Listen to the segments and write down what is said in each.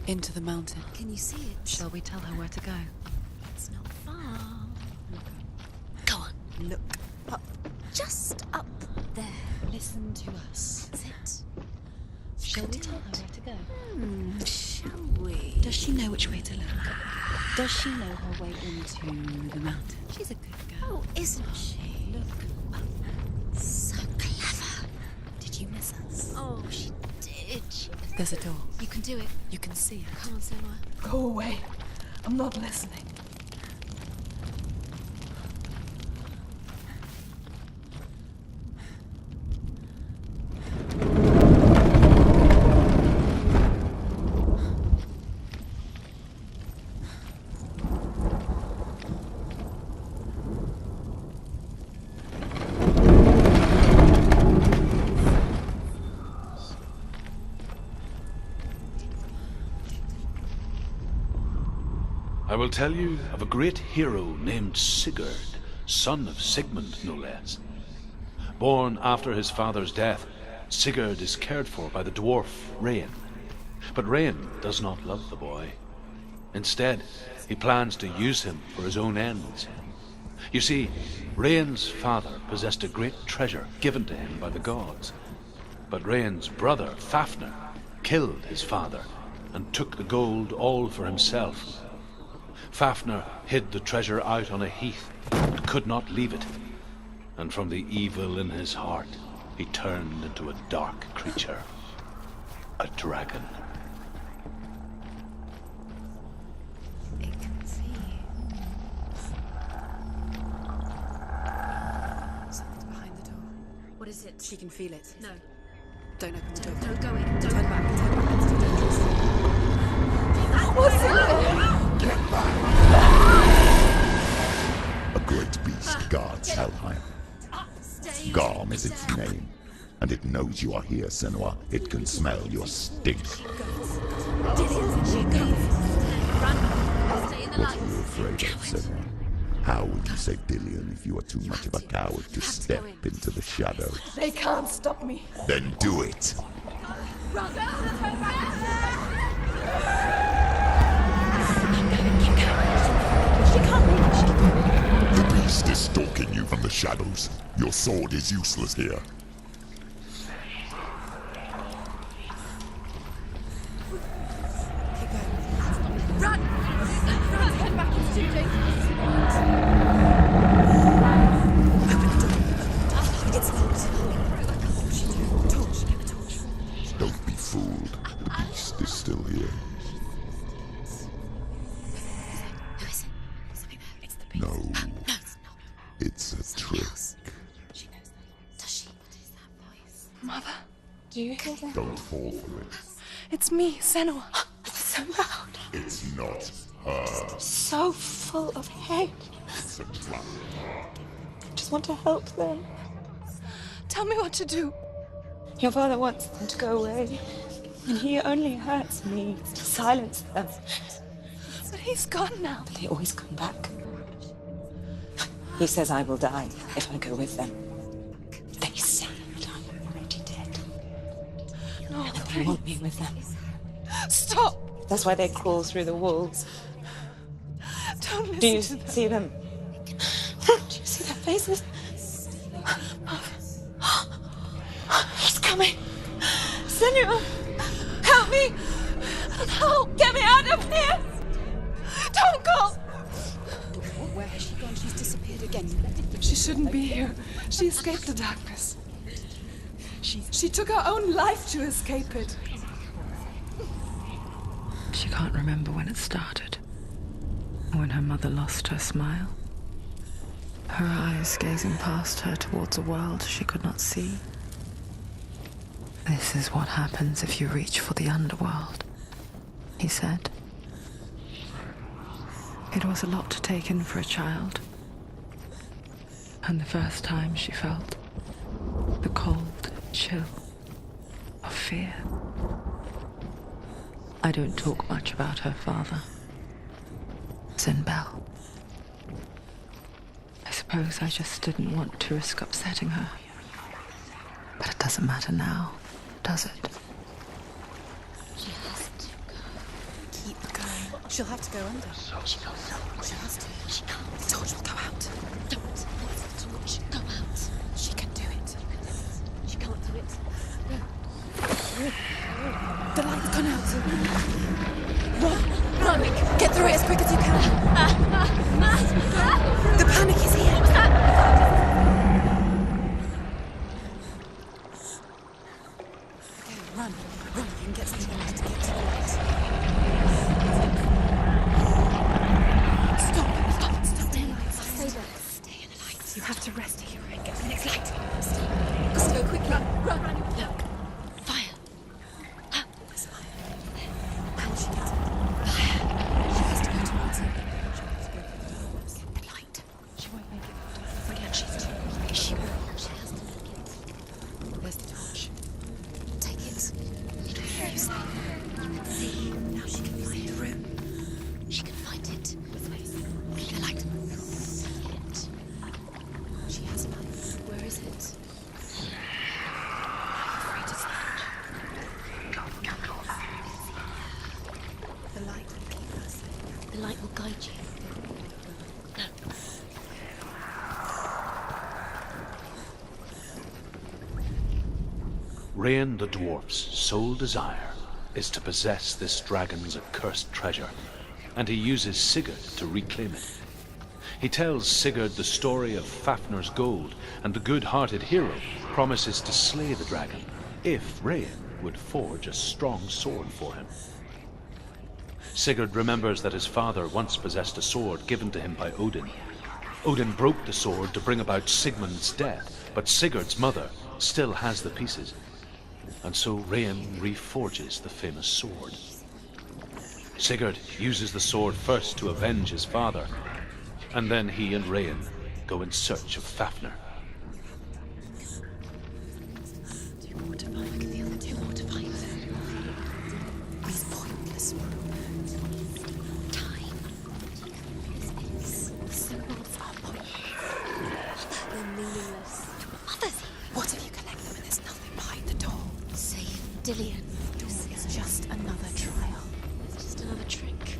Into the mountain. Can you see it? Shall we tell her where to go? It's not far. Go on. Look up. Just up there. Listen to us. That's it. Shall we tell her where to go? Shall we? Does she know which way to look? Does she know her way into the mountain? She's a good girl, isn't she? Look up. So clever. Did you miss us? Oh, she did. There's a door. You can do it. You can see it. Come on, Senua. Go away. I'm not listening. I will tell you of a great hero named Sigurd, son of Sigmund, no less. Born after his father's death, Sigurd is cared for by the dwarf Rain. But Rain does not love the boy. Instead, he plans to use him for his own ends. You see, Rain's father possessed a great treasure given to him by the gods. But Rain's brother, Fafnir, killed his father and took the gold all for himself. Fafnir hid the treasure out on a heath, but could not leave it. And from the evil in his heart, he turned into a dark creature. A dragon. It can see you. Something's behind the door. What is it? She can feel it. No. Don't open the door. Don't go in. Don't. Turn back. Turn back. It's too dangerous. What's in there? Get back! A great beast guards Helheim. Stay. Garm is its name, and it knows you are here, Senua. It can smell your stink. Dillian, she goes. Run. Stay in the What light. are you afraid of, Senua? How would you say Dillian if you are too much of a coward to step into the shadows? They can't stop me. Then do it! Run. The beast is stalking you from the shadows. Your sword is useless here. Keep going. Run. Head back. It's too dangerous. Open the door. It's locked. Torch. Get the torch. Don't be fooled. The beast is still here. Who is it? Something there. It's the beast. No, No, it's not. it's a trick. She knows that. Does she? What is that voice? Mother, do you hear that? Don't fall for it. It's me, Senua. It's so loud. It's not her. So full of hate. It's a trap. I just want to help them. Tell me what to do. Your father wants them to go away. And he only hurts me to silence them. But he's gone now. They always come back. He says I will die if I go with them. They say that I'm already dead. No, They please. want me with them. Stop. That's why they crawl through the walls. Don't listen Do you to them. see them? Do you see their faces? He's coming. Senua, help me. Help. Get me out of here. Don't go. Where has she gone? She's disappeared again. She shouldn't be here. She escaped the darkness. She took her own life to escape it. She can't remember when it started. When her mother lost her smile. Her eyes gazing past her towards a world she could not see. This is what happens if you reach for the underworld, he said. It was a lot to take in for a child. And the first time she felt the cold chill of fear. I don't talk much about her father, Sinbel. I suppose I just didn't want to risk upsetting her. But it doesn't matter now, does it? She has to go. She'll have to go under. She has to. She can't. The torch will go out. Don't let the torch go out. She can do it. She can't do it. The light's gone out. Run! Get through it as quick as you can. The panic is here. What was that? Okay, run. Run. You can get to the light. Get to the light. Stop. Stay in the light. Stay there. Stay in the light. You have to rest here and get to the next light. Let's go quickly. Run. Look. Fire. There's fire. How will she get it? She has to go towards it. Get the light. She won't make it. Brilliant. She's too weak. She will. She has to make it. There's the torch. Take it. You say. You can see. Now she can find the room. She can find it. This way. The light. It. She has light. Where is it? Afraid to stand. The light will keep us safe. The light will guide you. Rain the dwarf's sole desire is to possess this dragon's accursed treasure, and he uses Sigurd to reclaim it. He tells Sigurd the story of Fafnir's gold, and the good-hearted hero promises to slay the dragon if Rain would forge a strong sword for him. Sigurd remembers that his father once possessed a sword given to him by Odin. Odin broke the sword to bring about Sigmund's death, but Sigurd's mother still has the pieces. And so Rain reforges the famous sword. Sigurd uses the sword first to avenge his father, and then he and Rain go in search of Fafnir. Two more to find. Look at the other two more to find. These pointless Time. the symbols are pointless. They're meaningless. Others here. What if you collect them and there's nothing behind the door? Save Dillian. This is just another trial. It's just another trick.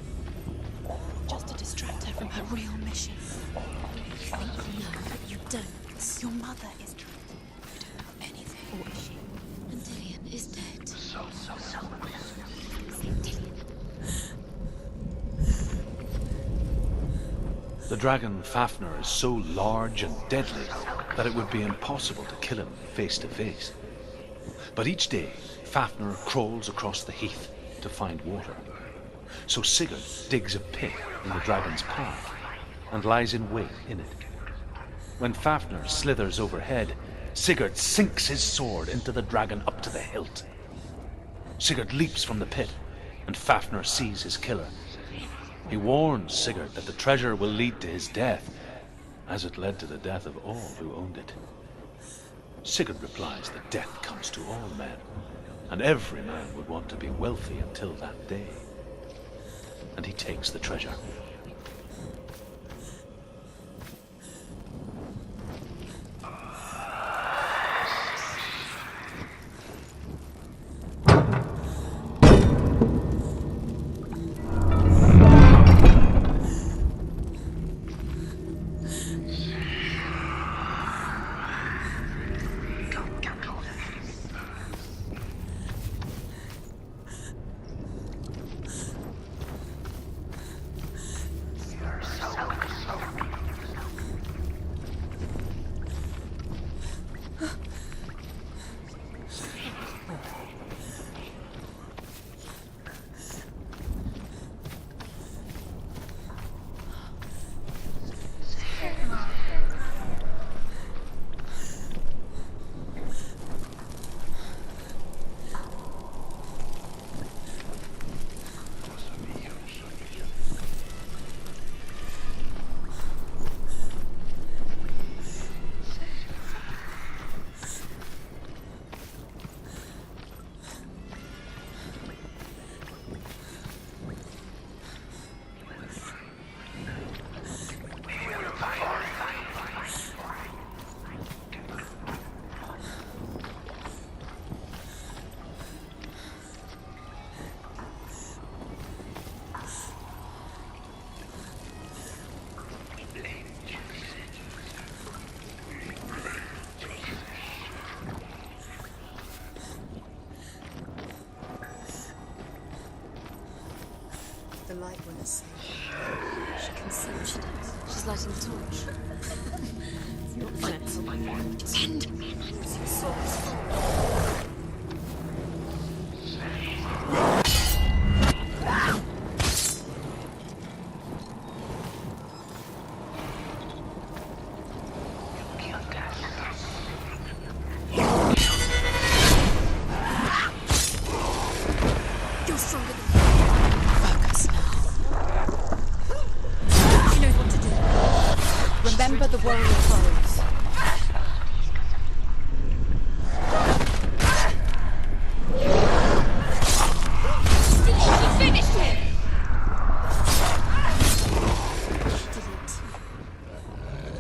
Just to distract her from her real mission. No, but you don't. Your mother is trying to. You don't know anything. Or is she? And Dillian is dead. Save Dillian. The dragon Fafnir is so large and deadly that it would be impossible to kill him face to face. But each day, Fafnir crawls across the heath to find water. So Sigurd digs a pit in the dragon's path and lies in wait in it. When Fafnir slithers overhead, Sigurd sinks his sword into the dragon up to the hilt. Sigurd leaps from the pit, and Fafnir sees his killer. He warns Sigurd that the treasure will lead to his death, as it led to the death of all who owned it. Sigurd replies that death comes to all men, and every man would want to be wealthy until that day. And he takes the treasure. The light one is safe. She can see what she does. She's lighting the torch. Send me your source. You're stronger than me. Focus now. She knows what to do. Remember the warrior foes. She finished him! She didn't.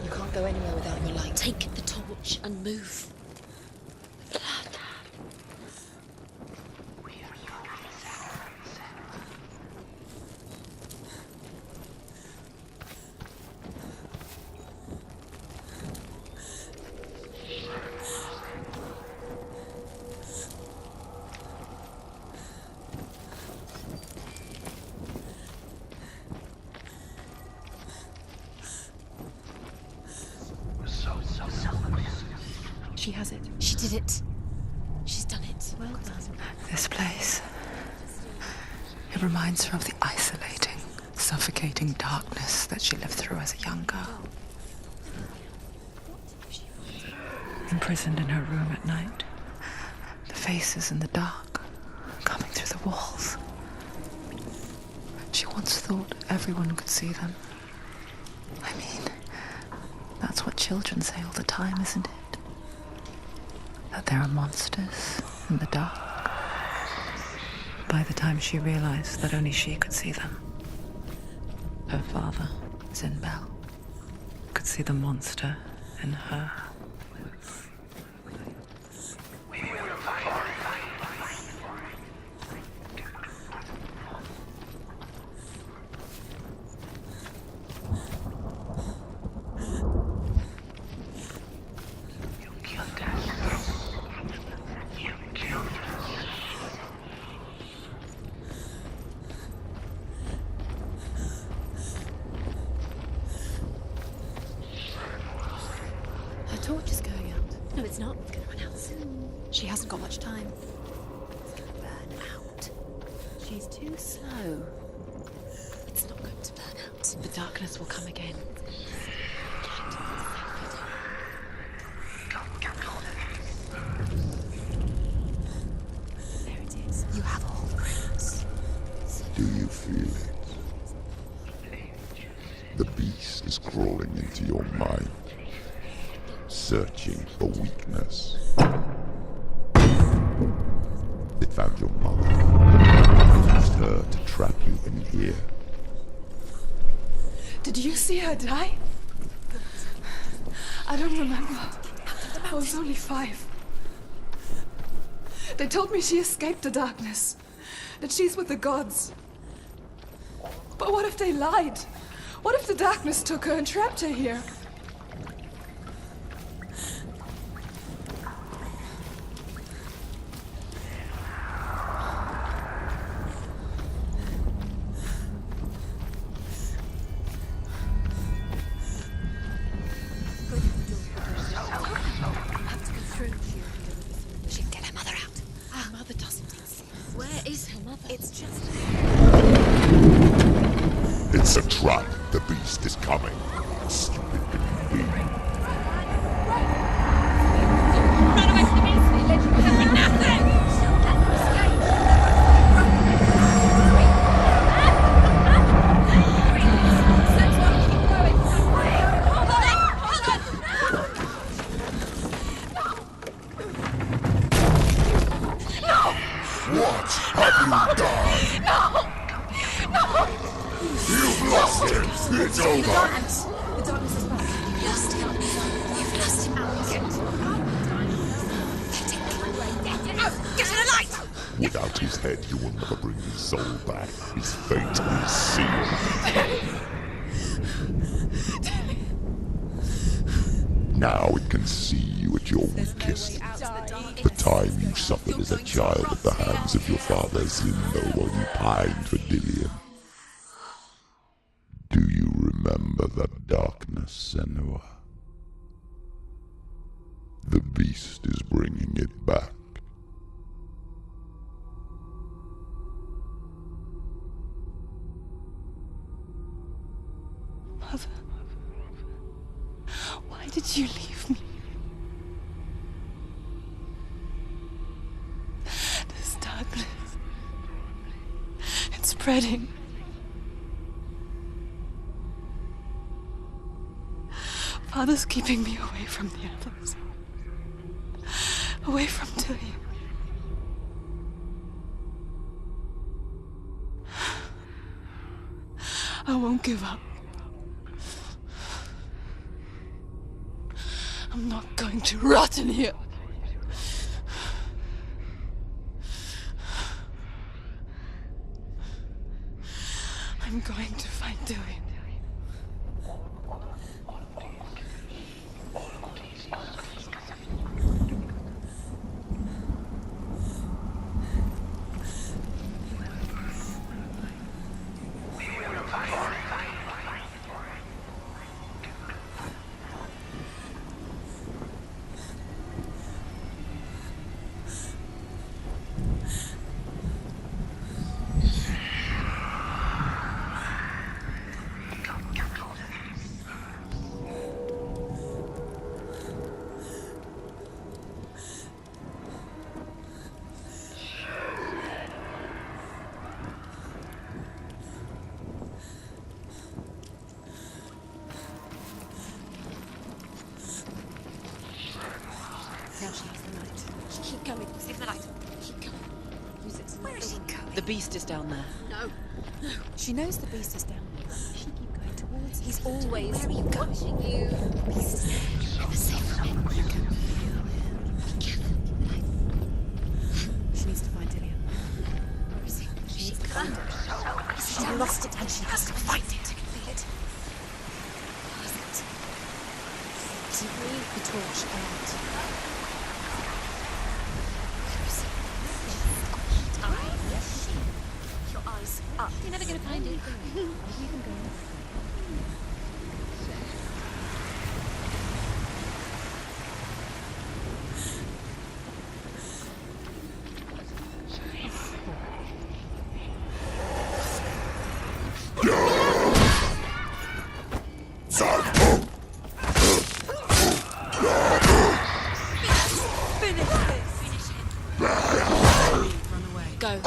You can't go anywhere without your light. Take the torch and move. She has it. She did it. She's done it. Well done. This place. It reminds her of the isolating, suffocating darkness that she lived through as a young girl. Imprisoned in her room at night. The faces in the dark, coming through the walls. She once thought everyone could see them. I mean, that's what children say all the time, isn't it? That there are monsters in the dark. By the time she realized that only she could see them, her father, Zinbel, could see the monster in her. Her torch is going out. No, it's not. It's going to run out soon. She hasn't got much time. It's going to burn out. She's too slow. It's not going to burn out. The darkness will come again. There it is. You have all the rings. Do you feel it? The beast is crawling into your mind, searching for weakness. It found your mother, used her to trap you in here. Did you see her die? I don't remember. I was only 5. They told me she escaped the darkness, that she's with the gods. But what if they lied? What if the darkness took her and trapped her here? She can get her mother out. Her mother doesn't exist. Where is her mother? It's just... It's a trap. The beast is coming. Stupid baby. Run away from the beast! They let you have nothing! What have you done? You've lost him. It's over. The darkness is back. You've lost him. You've lost him. Get to the light! Without his head, you will never bring his soul back. His fate is sealed. Now it can see you at your weakest. The time you suffered as a child at the hands of your father Zinno while you pined for Dillion. Senua. The beast is bringing it back. Mother, why did you leave me? This darkness, it's spreading. Father's keeping me away from the others. Away from Tilly. I won't give up. I'm not going to rot in here. I'm going to find Tilly. Now she has the light. Keep going. Save the light. Keep going. Use it. Where is she going? The beast is down there. No. No. She knows the beast is down there. She keep going towards him. He's always where are you watching you. The beast is there. Never safe from him. You can feel him. Be careful. Keep the light. She needs to find Dillian. Where is he? She needs to find him. She lost it and she has to find it. I can feel it. Where is it? Simply the torch out. Your eyes up. You're never gonna find it. Go.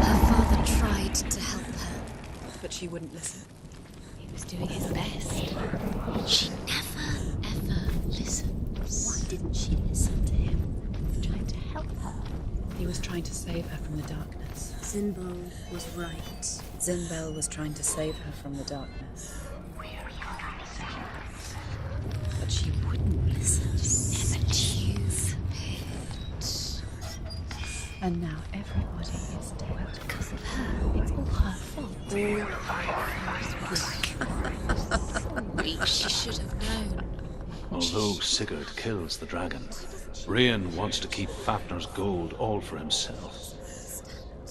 Her father tried to help her. But she wouldn't listen. He was doing his best. She never, ever listened. Why didn't she listen to him? Trying to help her. He was trying to save her from the darkness. Zinbel was right. Zinbel was trying to save her from the darkness. But she wouldn't listen. Never choose. And now everybody is dead. Because of her. It's all her fault. Sorry. She should have known. Although Sigurd kills the dragon, Rain wants to keep Fafnir's gold all for himself.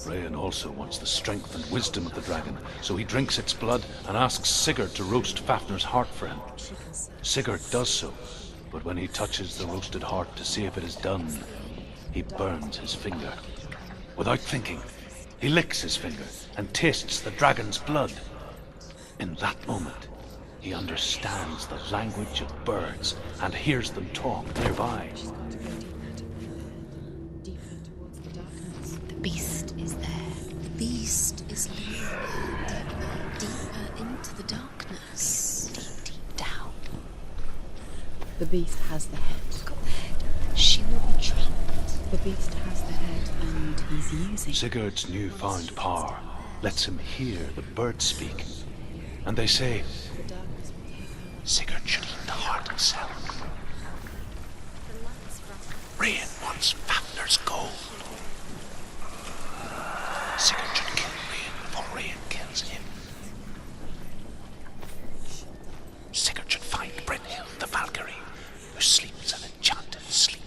Rain also wants the strength and wisdom of the dragon, so he drinks its blood and asks Sigurd to roast Fafnir's heart for him. Sigurd does so, but when he touches the roasted heart to see if it is done, he burns his finger. Without thinking, he licks his finger and tastes the dragon's blood. In that moment, he understands the language of birds and hears them talk nearby. The beast is there. The beast is luring her deeper into the darkness. Deep, deep down. The beast has the head. Got the head. She will be trapped. The beast has the head, and he's using Sigurd's newfound power lets him hear the birds speak. And they say, Sigurd should eat the heart himself. Rain wants Fafnir's gold. Sigurd should kill Rain before Rain kills him. Sigurd should find Brynhild the Valkyrie, who sleeps an enchanted sleep.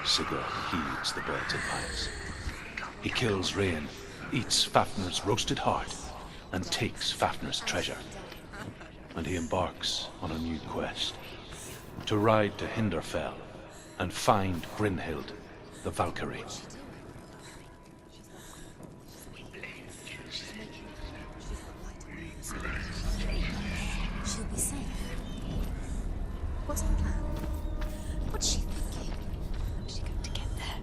Sigurd heeds the birds' advice. He kills Rain, eats Fafnir's roasted heart, and takes Fafnir's treasure. And he embarks on a new quest, to ride to Hinderfell and find Brynhild the Valkyrie. She'll be safe. What's her plan? What's she thinking? How's she going to get there?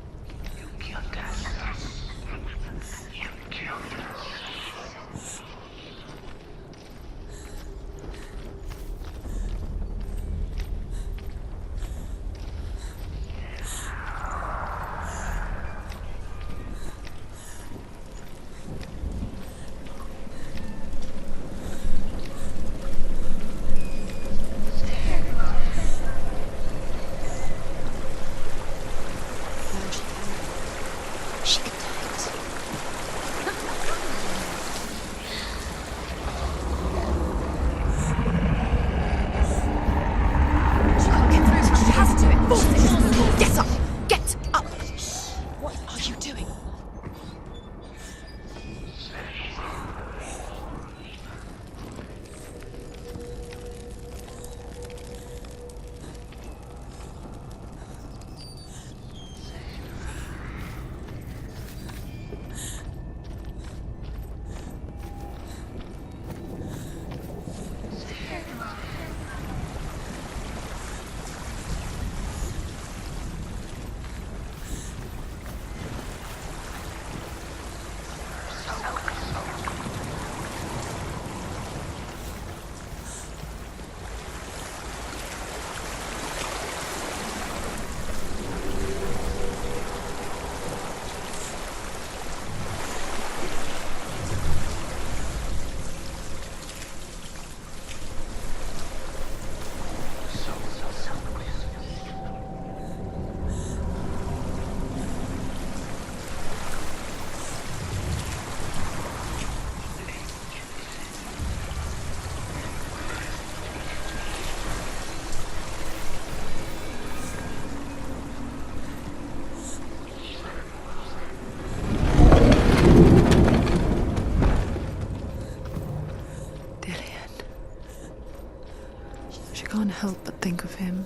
She can't help but think of him.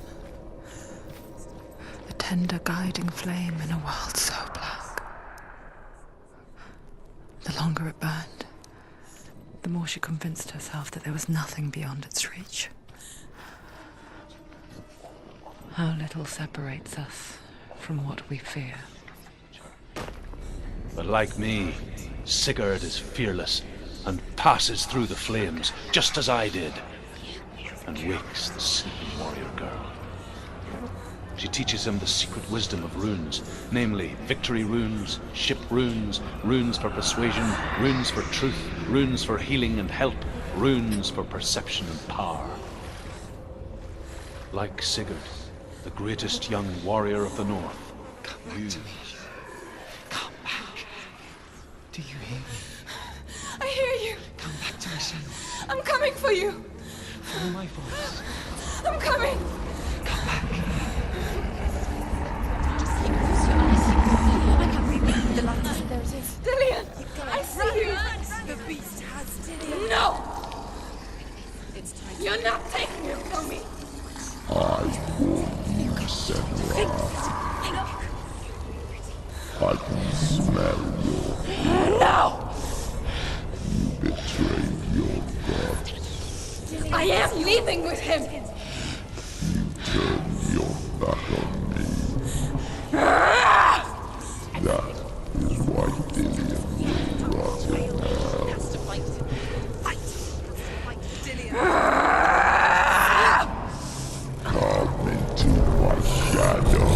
A tender guiding flame in a world so black. The longer it burned, the more she convinced herself that there was nothing beyond its reach. How little separates us from what we fear. But like me, Sigurd is fearless and passes through the flames, just as I did, and wakes the sleeping warrior girl. She teaches him the secret wisdom of runes, namely victory runes, ship runes, runes for persuasion, runes for truth, runes for healing and help, runes for perception and power. Like Sigurd, the greatest young warrior of the North, Come back to me. Come back. Do you hear me? I hear you. Come back to me, Senua. I'm coming for you. Follow my voice. I'm coming. Come back. I can't read the light. There it is. Dillian, I see you. The beast has Dillian. No! You're not taking it from me. I warn you, Senua. I can smell your... No! You betrayed your god. I am leaving with him. You turned your back on me. That is why Dillian will rot in hell. Come into my shadow.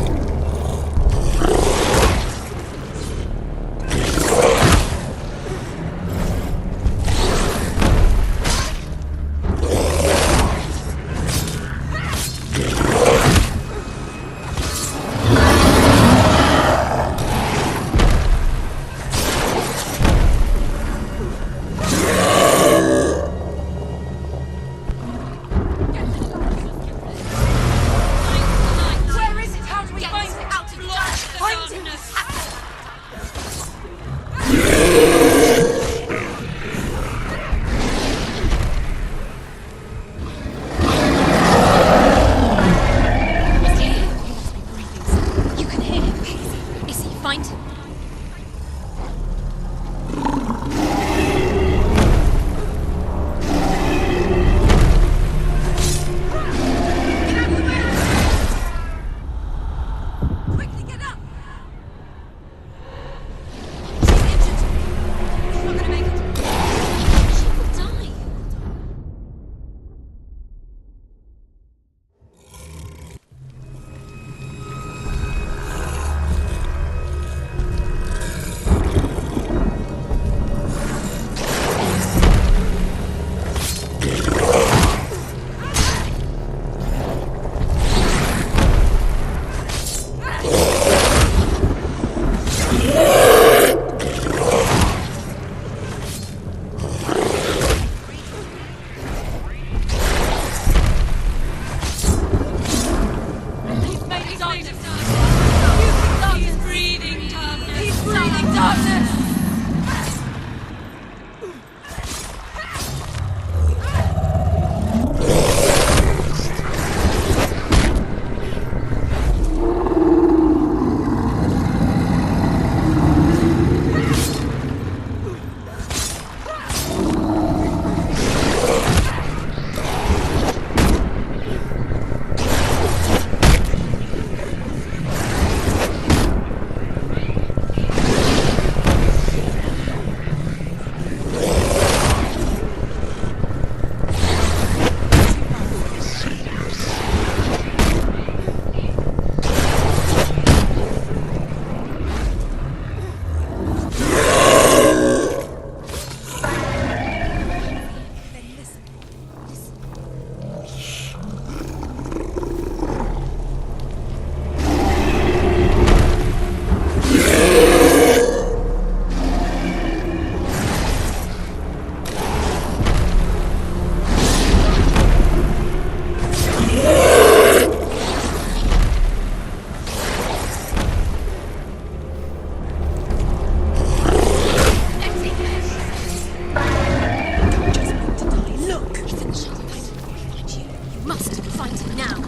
must fight him now.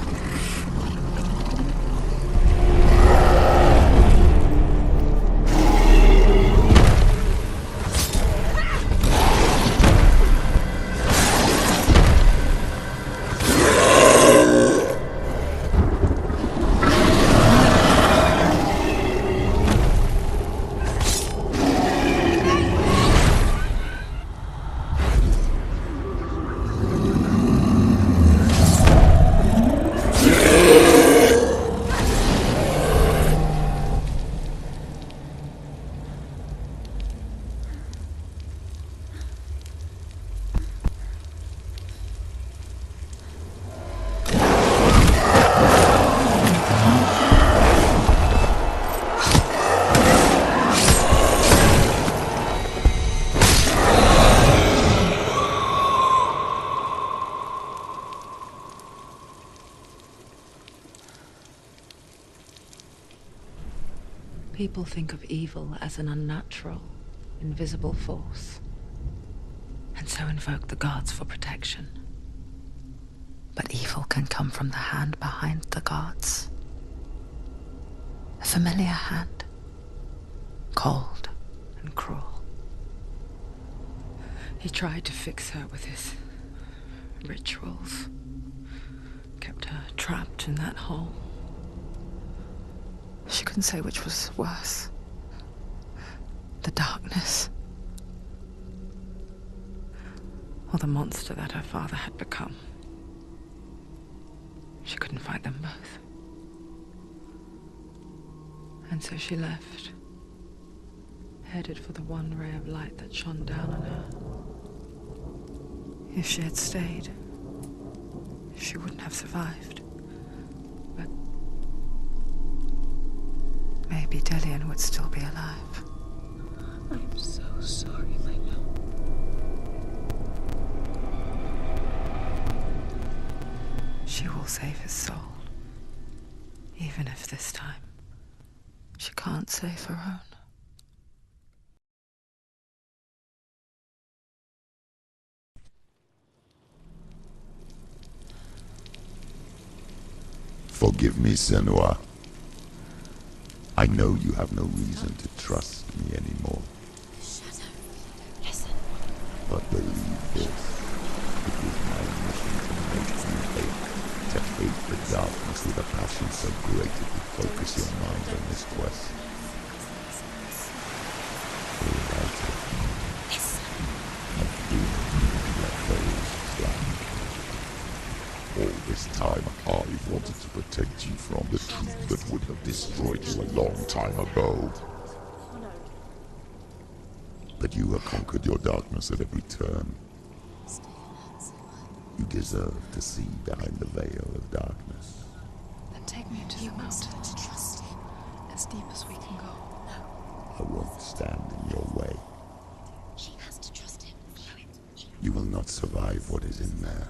People think of evil as an unnatural, invisible force, and so invoke the gods for protection. But evil can come from the hand behind the gods. A familiar hand, cold and cruel. He tried to fix her with his rituals, kept her trapped in that hole. She couldn't say which was worse. The darkness, or the monster that her father had become. She couldn't fight them both. And so she left, headed for the one ray of light that shone down on her. If she had stayed, she wouldn't have survived. But maybe Dillian would still be alive. I'm so sorry, my love. She will save his soul. Even if this time she can't save her own. Forgive me, Senua. I know you have no reason to trust me anymore. Shadow, listen. But believe this, it was my mission to make you hate. To hate the darkness with a passion so great it would focus your mind on this quest. All right. Listen. I've been let those slack. All this time, I wanted to protect you from the truth that would have destroyed you a long time ago. But you have conquered your darkness at every turn. You deserve to see behind the veil of darkness. Then take me to the mountain. To trust him. As deep as we can go. I won't stand in your way. She has to trust him. You will not survive what is in there.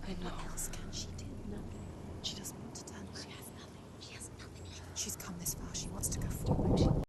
I know. What else can she